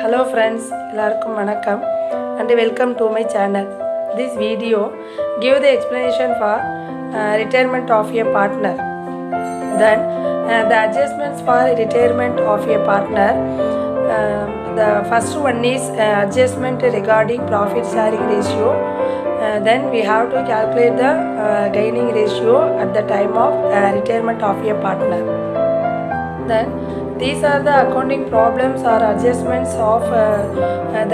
Hello friends, எல்லாருக்கும் வணக்கம் and welcome to my channel. This video give the explanation for retirement of a partner. Then the adjustments for retirement of a partner. The first one is adjustment regarding profit sharing ratio. Then we have to calculate the gaining ratio at the time of retirement of a partner. Then these are the accounting problems or adjustments of at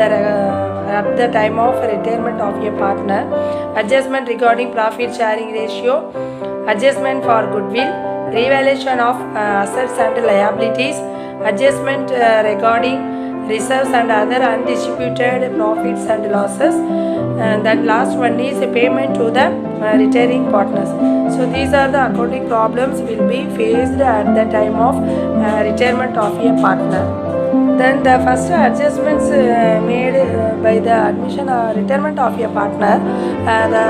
the time of retirement of a partner. Adjustment regarding profit sharing ratio, adjustment for goodwill, revaluation of assets and liabilities, adjustment regarding reserves and other undistributed profits and losses. And that last one is a payment to the retiring partners. So these are the accounting problems will be faced at the time of retirement of a partner. Then the first adjustments made by the admission or retirement of a partner, the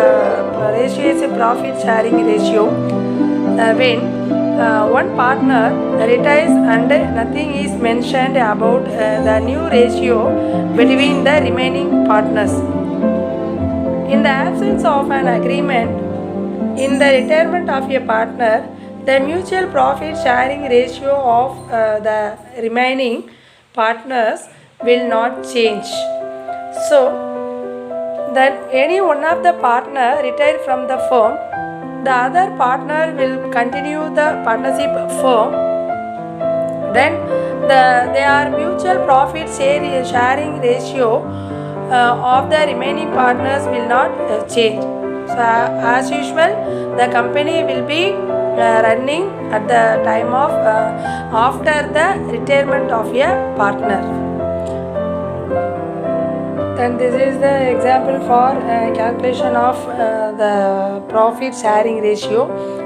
ratio is a profit sharing ratio. When one partner retires and nothing is mentioned about the new ratio between the remaining partners. In the absence of an agreement in the retirement of a partner, the mutual profit sharing ratio of the remaining partners will not change. So that any one of the partner retire from the firm, the other partner will continue the partnership firm. Then their mutual profit sharing ratio of the remaining partners will not change. So as usual, the company will be running at the time of after the retirement of a partner. Then this is the example for calculation of the profit sharing ratio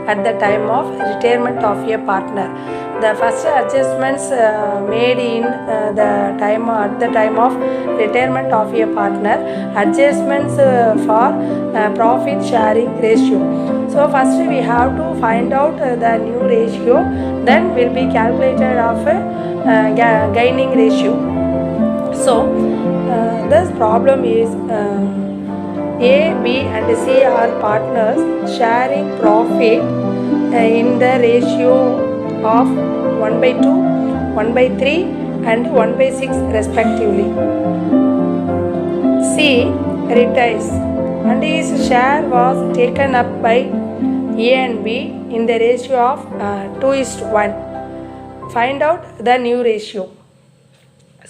at the time of retirement of a partner. The first adjustments made in at the time of retirement of a partner, adjustments for profit sharing ratio. So first we have to find out the new ratio, then will be calculated of gaining ratio. So this problem is A, B and C are partners sharing profit in the ratio of 1/2, 1/3 and 1/6 respectively. C retires and his share was taken up by A and B in the ratio of 2:1. Find out the new ratio.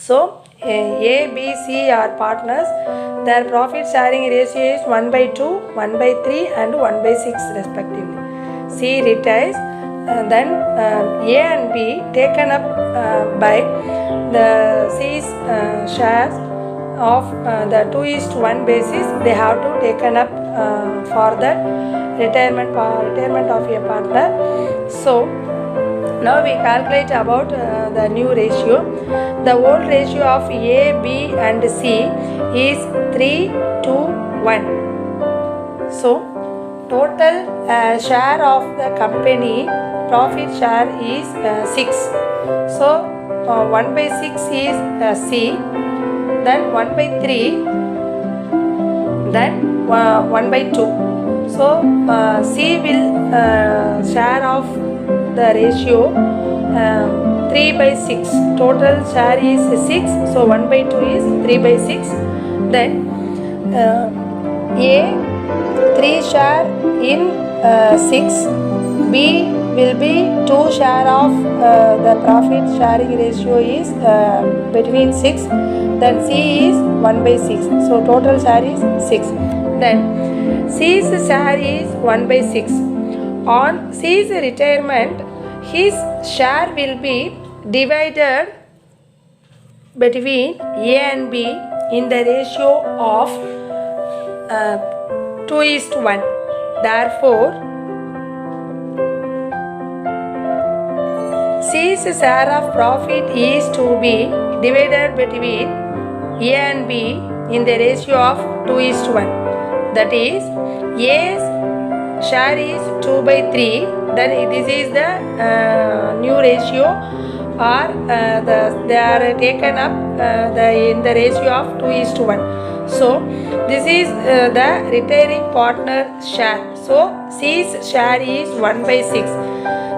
So A, B, C are partners. Their profit sharing ratio is 1/2, 1/3 and 1/6 respectively. C retires, then A and B taken up by the C's shares of the 2:1 basis. They have to taken up for the retirement of a partner. So now we calculate about the new ratio. The old ratio of A, B and C is 3:1. So total share of the company profit share is 6. So 1/6 is C, then 1/3, then 1/2. So C will share of the ratio 3/6. Total share is 6, so 1/2 is 3/6. Then A 3 share in 6, B will be 2 share of the profit sharing ratio is between 6, then C is 1/6, so total share is 6. Then C's share is 1/6. On C's retirement, his share will be divided between A and B in the ratio of 2:1. Therefore, C's share of profit is to be divided between A and B in the ratio of 2:1. That is, A's share is 2/3. Then this is the new ratio are they are taken up in the ratio of 2:1. So this is the retiring partner share. So C's share is 1/6.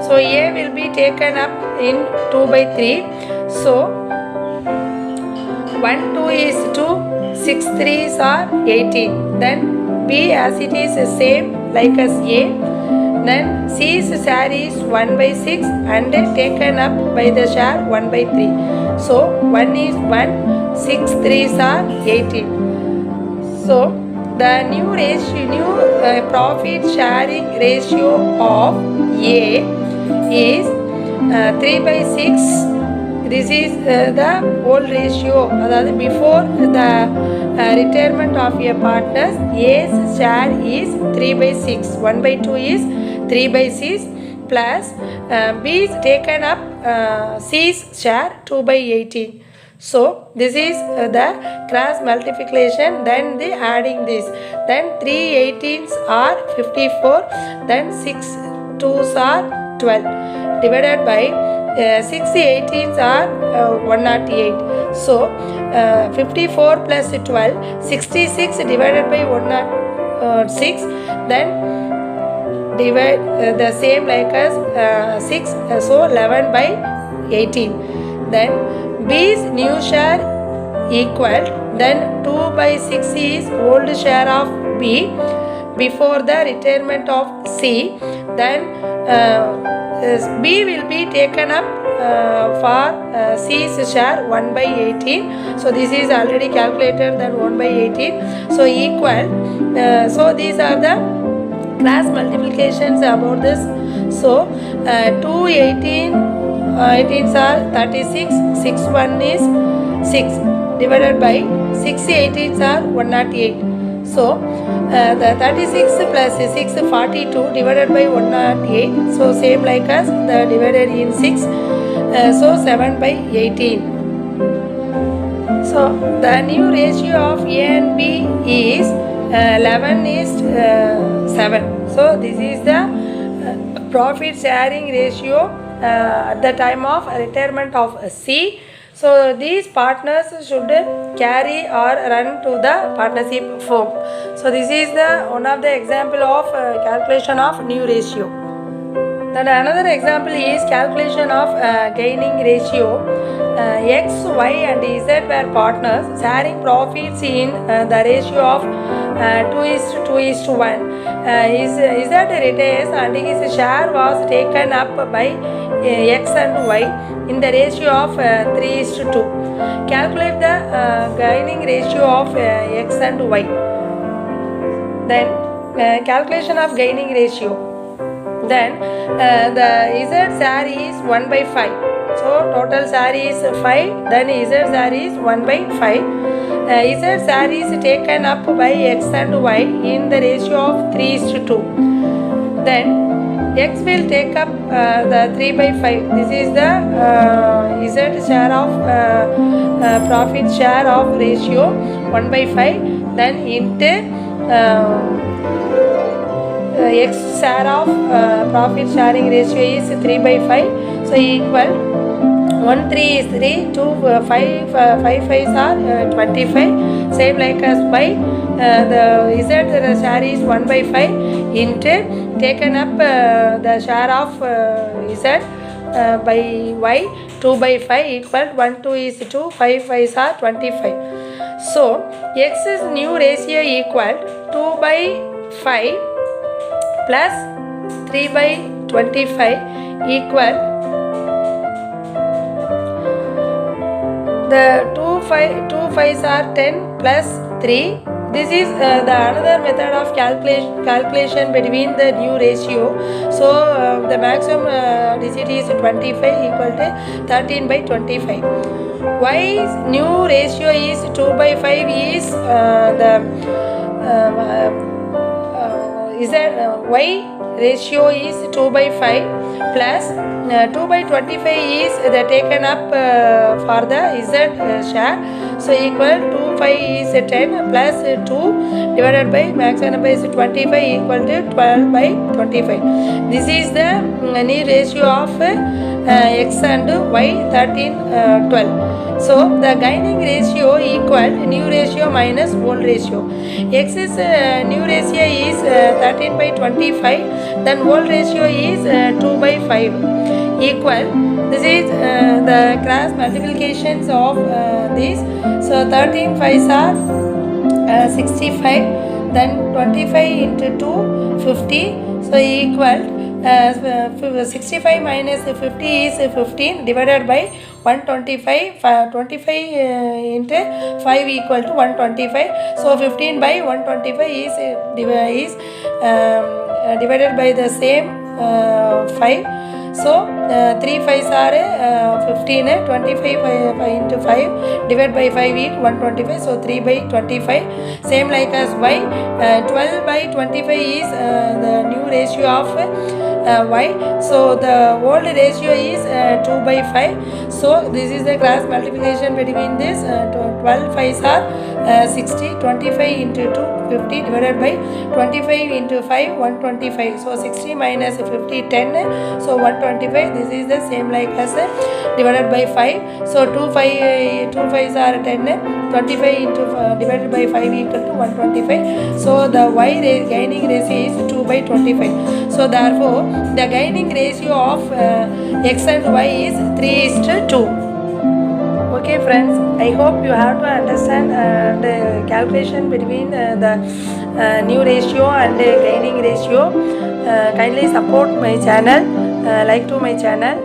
So A will be taken up in 2/3. So 1 2 is 2, 6 3s are 18. Then B as it is same like as A. Then C's share is 1/6 and taken up by the share 1/3. So 1 is 1, 6 3s are 18. So the new profit sharing ratio of A is 3/6. This is the old ratio, before the retirement of a partner. A's share is 3/6. 1/2 is 3/6 plus B is taken up C's share 2/18. So this is the cross multiplication, then the adding this, then 3 18s are 54, then 6 2s are 12 divided by 6 18s are 108. So 54 plus 12, 66 divided by 106, then divide the same like as 6, so 11/18. Then B's new share equal, then 2/6 is old share of B before the retirement of C. Then B will be taken up for C's share 1/18. So this is already calculated, then 1/18. So equal. So these are the class multiplications about this. So 2 18s are 36, 6 1 is 6 divided by 6 18s are 108. So the 36 plus 6 42 divided by 108. So same like as the divided in 6. So 7/18. So the new ratio of A and B is 11:7. So this is the profit sharing ratio at the time of retirement of C. So these partners should carry or run to the partnership firm. So this is the one of the example of calculation of new ratio. Then another example is calculation of gaining ratio. X, Y and Z were partners sharing profits in the ratio of 2:1. Z retires and his share was taken up by X and Y in the ratio of 3:2. Calculate the gaining ratio of X and Y. Then calculation of gaining ratio. Then the Z share is 1/5. So total share is 5. Then Z share is 1/5. Z share is taken up by X and Y in the ratio of 3:2. Then X will take up the 3/5. This is the Z share of profit share of ratio 1/5. Then into X share of profit sharing ratio is 3/5. So equal 1 3 is 3, 2 5 5s are 25. Same like as by the Z share is 1/5 into taken up the share of Z by Y 2/5 equal 1 2 is 2, 5 5s are 25. So X's new ratio equal 2/5 plus 3/25 equal the 2 5s are 10 plus 3. This is the another method of calculation between the new ratio. So the maximum digit is 25 equal to 13/25. Y's new ratio is 2/5 is the Y ratio is 2/5 plus 2/25 is the taken up for the Z share. So equal 2 5 is 10 plus 2 divided by maximum number is 25 equal to 12/25. This is the new ratio of x and y 13 12. So the gaining ratio equal new ratio minus old ratio. X is new ratio is 13 by 25, then old ratio is 2 by 5 equal. This is the cross multiplications of these. So 13 5s are 65, then 25 into 2 50, so equal 65 minus 50 is 15 divided by 125. 25 into 5 equal to 125. So 15 by 125 is divided by the same 5. So 3 5s are 15. 25 into 5 divided by 5 is 125. So 3 by 25. Same like as y. 12 by 25 is the new ratio of y. So the old ratio is 2 by 5. So this is the cross multiplication between this. 12 5s are 60. 25 into 2 50 divided by 25 into 5 125. So 60 minus 50 10. So 125. This is the same like as divided by 5. So 2 5s are 10. 25 into divided by 5 equal to 125. So the y gaining ratio is 2 by 25. So therefore the gaining ratio of x and y is 3:2. Okay friends, I hope you have to understand the calculation between the new ratio and gaining ratio. Kindly support my channel, like to my channel.